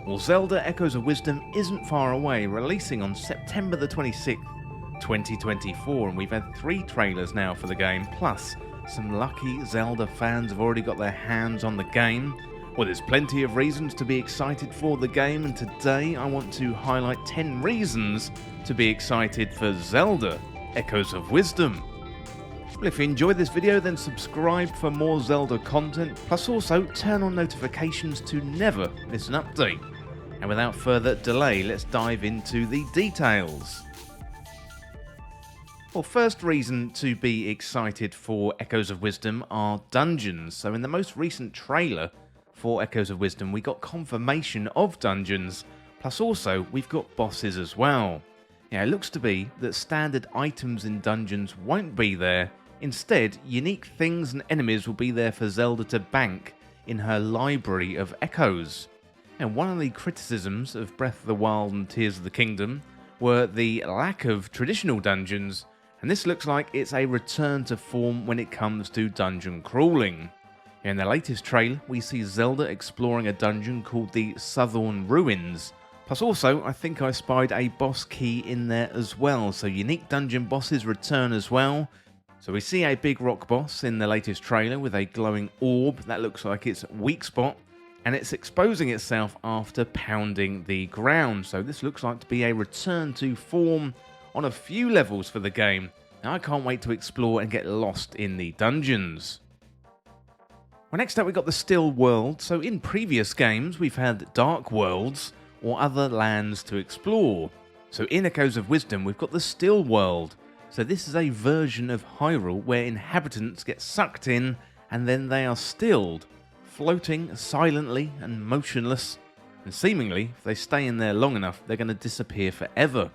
Well, Zelda Echoes of Wisdom isn't far away, releasing on September the 26th, 2024, and we've had 3 trailers now for the game, plus some lucky Zelda fans have already got their hands on the game. Well, there's plenty of reasons to be excited for the game, and today I want to highlight 10 reasons to be excited for Zelda Echoes of Wisdom. Well, if you enjoyed this video, then subscribe for more Zelda content, plus also turn on notifications to never miss an update. And without further delay, let's dive into the details. Well, first reason to be excited for Echoes of Wisdom are dungeons. So in the most recent trailer for Echoes of Wisdom, we got confirmation of dungeons, plus also we've got bosses as well. It looks to be that standard items in dungeons won't be there. Instead, unique things and enemies will be there for Zelda to bank in her library of echoes. And one of the criticisms of Breath of the Wild and Tears of the Kingdom were the lack of traditional dungeons, and this looks like it's a return to form when it comes to dungeon crawling. In the latest trailer, we see Zelda exploring a dungeon called the Southern Ruins. Plus also, I think I spied a boss key in there as well, so unique dungeon bosses return as well. So we see a big rock boss in the latest trailer with a glowing orb that looks like its weak spot, and it's exposing itself after pounding the ground. So this looks like to be a return to form on a few levels for the game. Now I can't wait to explore and get lost in the dungeons. Well, next up we got the Still World. So in previous games we've had dark worlds or other lands to explore. So in Echoes of Wisdom we've got the Still World. So this is a version of Hyrule where inhabitants get sucked in and then they are stilled, floating silently and motionless, and seemingly if they stay in there long enough they're going to disappear forever.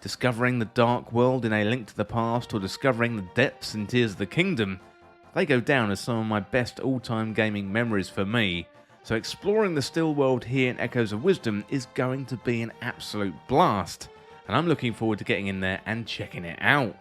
Discovering the Dark World in A Link to the Past or discovering the depths in Tears of the Kingdom, they go down as some of my best all-time gaming memories for me. So exploring the Still World here in Echoes of Wisdom is going to be an absolute blast, and I'm looking forward to getting in there and checking it out.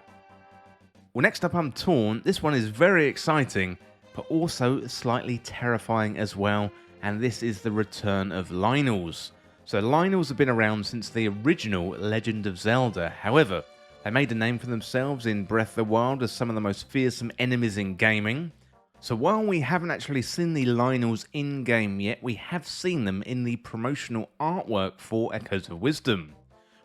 Well, next up I'm torn. This one is very exciting, but also slightly terrifying as well, and this is the return of Lynels. So Lynels have been around since the original Legend of Zelda. However, they made a name for themselves in Breath of the Wild as some of the most fearsome enemies in gaming. So while we haven't actually seen the Lynels in-game yet, we have seen them in the promotional artwork for Echoes of Wisdom.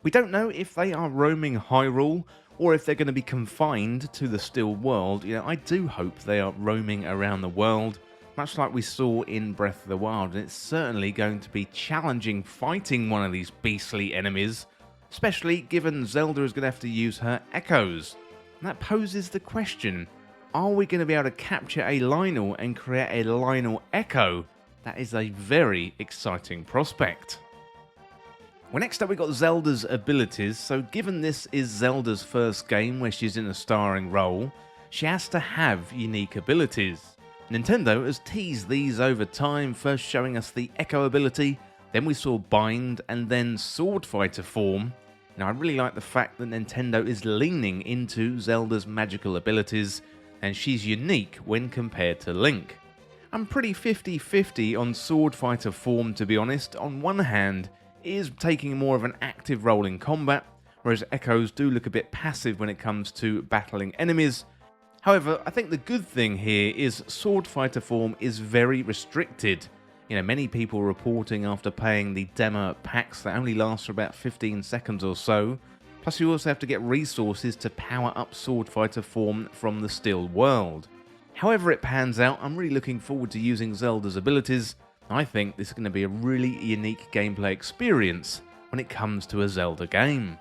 We don't know if they are roaming Hyrule or if they're going to be confined to the Still World. I do hope they are roaming around the world, much like we saw in Breath of the Wild, and it's certainly going to be challenging fighting one of these beastly enemies, especially given Zelda is going to have to use her echoes. And that poses the question, are we going to be able to capture a Lynel and create a Lynel echo? That is a very exciting prospect. Well, next up we got Zelda's abilities. So given this is Zelda's first game where she's in a starring role, she has to have unique abilities. Nintendo has teased these over time, first showing us the Echo ability, then we saw Bind, and then Sword Fighter form. Now I really like the fact that Nintendo is leaning into Zelda's magical abilities, and she's unique when compared to Link. I'm pretty 50-50 on Sword Fighter form, to be honest. On one hand, it is taking more of an active role in combat, whereas Echoes do look a bit passive when it comes to battling enemies. However, I think the good thing here is Sword Fighter form is very restricted. Many people reporting after paying the demo packs that only last for about 15 seconds or so. Plus you also have to get resources to power up Sword Fighter form from the Still World. However it pans out, I'm really looking forward to using Zelda's abilities. I think this is going to be a really unique gameplay experience when it comes to a Zelda game.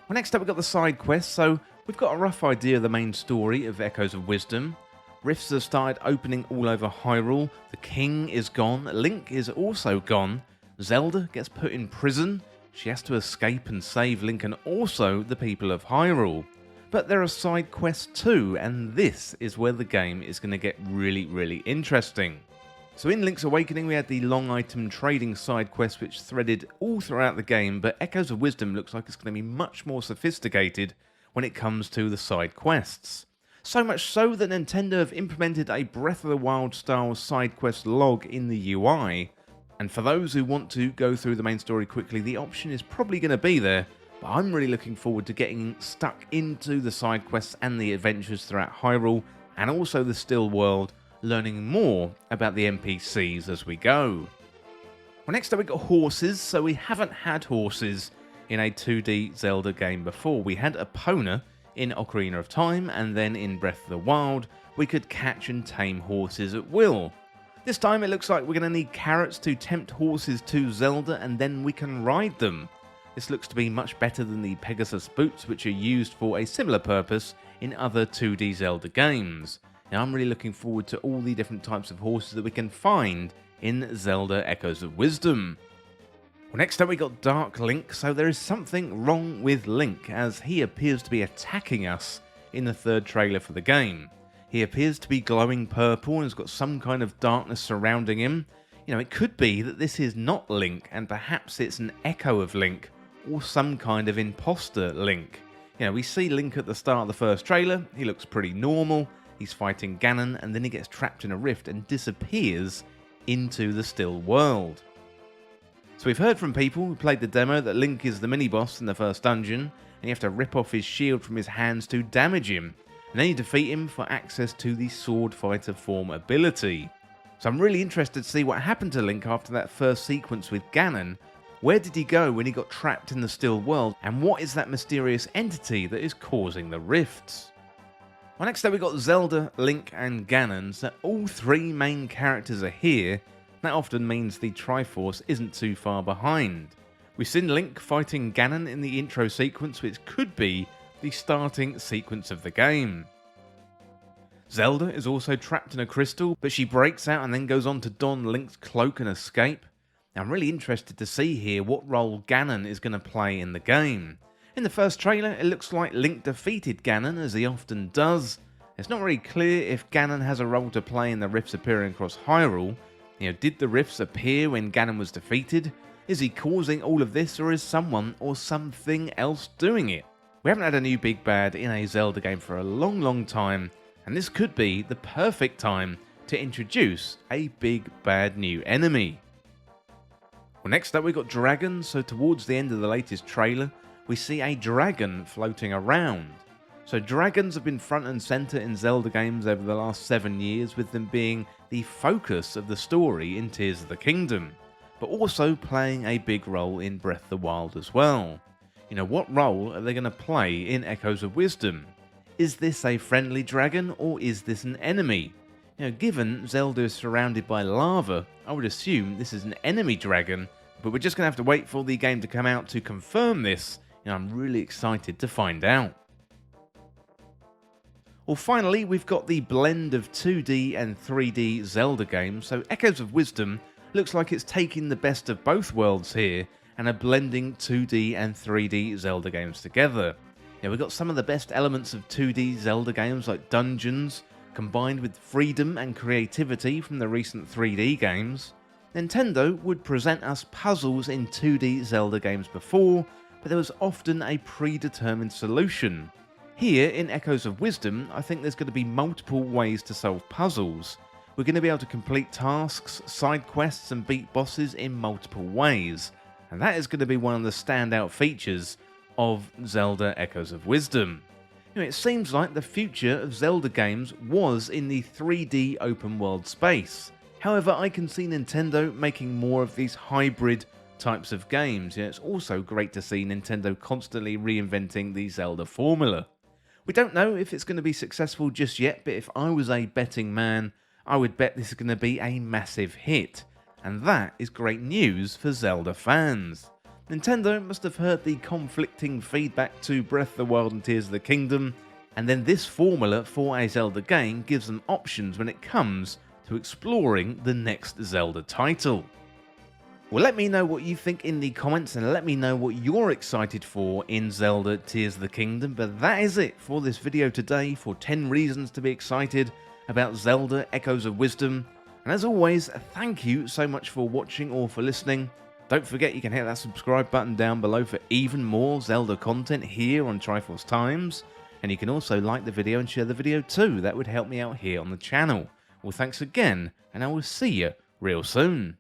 Well, next up we've got the side quests. So we've got a rough idea of the main story of Echoes of Wisdom. Rifts have started opening all over Hyrule, the king is gone, Link is also gone, Zelda gets put in prison, she has to escape and save Link and also the people of Hyrule. But there are side quests too, and this is where the game is going to get really interesting. So in Link's Awakening we had the long item trading side quest which threaded all throughout the game, but Echoes of Wisdom looks like it's going to be much more sophisticated when it comes to the side quests. So much so that Nintendo have implemented a Breath of the Wild style side quest log in the UI. And for those who want to go through the main story quickly, the option is probably going to be there, but I'm really looking forward to getting stuck into the side quests and the adventures throughout Hyrule, and also the still world, learning more about the NPCs as we go. Well, next up we got horses. So we haven't had horses in a 2D Zelda game before. We had Epona in Ocarina of Time, and then in Breath of the Wild we could catch and tame horses at will. This time it looks like we're going to need carrots to tempt horses to Zelda, and then we can ride them. This looks to be much better than the Pegasus boots, which are used for a similar purpose in other 2D Zelda games. Now I'm really looking forward to all the different types of horses that we can find in Zelda Echoes of Wisdom. Well, next up we got Dark Link. So there is something wrong with Link, as he appears to be attacking us in the third trailer for the game. He appears to be glowing purple and has got some kind of darkness surrounding him. You know, it could be that this is not Link, and perhaps it's an echo of Link, or some kind of imposter Link. You know, we see Link at the start of the first trailer. He looks pretty normal. He's fighting Ganon, and then he gets trapped in a rift and disappears into the still world. So we've heard from people who played the demo that Link is the mini-boss in the first dungeon, and you have to rip off his shield from his hands to damage him, and then you defeat him for access to the Sword Fighter form ability. So I'm really interested to see what happened to Link after that first sequence with Ganon. Where did he go when he got trapped in the still world, and what is that mysterious entity that is causing the rifts? Well, next up we got Zelda, Link and Ganon, so all three main characters are here. That often means the Triforce isn't too far behind. We've seen Link fighting Ganon in the intro sequence, which could be the starting sequence of the game. Zelda is also trapped in a crystal, but she breaks out and then goes on to don Link's cloak and escape. Now, I'm really interested to see here what role Ganon is going to play in the game. In the first trailer, it looks like Link defeated Ganon, as he often does. It's not really clear if Ganon has a role to play in the rifts appearing across Hyrule. You know, did the rifts appear when Ganon was defeated? Is he causing all of this, or is someone or something else doing it? We haven't had a new big bad in a Zelda game for a long time, and this could be the perfect time to introduce a big bad new enemy. Well, next up we got dragons. So towards the end of the latest trailer, we see a dragon floating around. So dragons have been front and center in Zelda games over the last 7 years, with them being the focus of the story in Tears of the Kingdom, but also playing a big role in Breath of the Wild as well. You know, what role are they going to play in Echoes of Wisdom? Is this a friendly dragon, or is this an enemy? You know, given Zelda is surrounded by lava, I would assume this is an enemy dragon, but we're just going to have to wait for the game to come out to confirm this, and I'm really excited to find out. Well, finally, we've got the blend of 2D and 3D Zelda games. So Echoes of Wisdom looks like it's taking the best of both worlds here and are blending 2D and 3D Zelda games together. Now, we've got some of the best elements of 2D Zelda games like dungeons, combined with freedom and creativity from the recent 3D games. Nintendo would present us puzzles in 2D Zelda games before, but there was often a predetermined solution. Here, in Echoes of Wisdom, I think there's going to be multiple ways to solve puzzles. We're going to be able to complete tasks, side quests, and beat bosses in multiple ways, and that is going to be one of the standout features of Zelda Echoes of Wisdom. You know, it seems like the future of Zelda games was in the 3D open world space. However, I can see Nintendo making more of these hybrid types of games. You know, it's also great to see Nintendo constantly reinventing the Zelda formula. We don't know if it's going to be successful just yet, but if I was a betting man, I would bet this is going to be a massive hit. And that is great news for Zelda fans. Nintendo must have heard the conflicting feedback to Breath of the Wild and Tears of the Kingdom, and then this formula for a Zelda game gives them options when it comes to exploring the next Zelda title. Well, let me know what you think in the comments, and let me know what you're excited for in Zelda Tears of the Kingdom. But that is it for this video today, for 10 reasons to be excited about Zelda Echoes of Wisdom. And as always, thank you so much for watching or for listening. Don't forget you can hit that subscribe button down below for even more Zelda content here on Triforce Times. And you can also like the video and share the video too. That would help me out here on the channel. Well, thanks again, and I will see you real soon.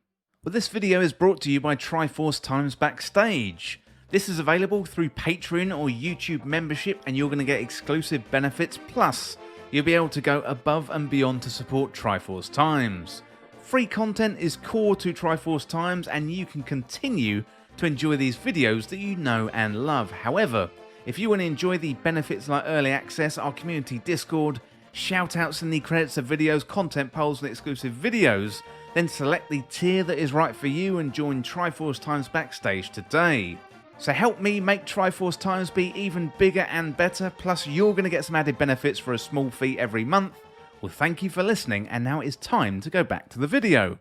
But this video is brought to you by Triforce Times Backstage. This is available through Patreon or YouTube membership, and you're going to get exclusive benefits, plus you'll be able to go above and beyond to support Triforce Times. Free content is core to Triforce Times, and you can continue to enjoy these videos that you know and love. However, if you want to enjoy the benefits like early access, our community Discord, shoutouts in the credits of videos, content polls and exclusive videos, then select the tier that is right for you and join Triforce Times Backstage today. So help me make Triforce Times be even bigger and better, plus you're going to get some added benefits for a small fee every month. Well, thank you for listening, and now it's time to go back to the video.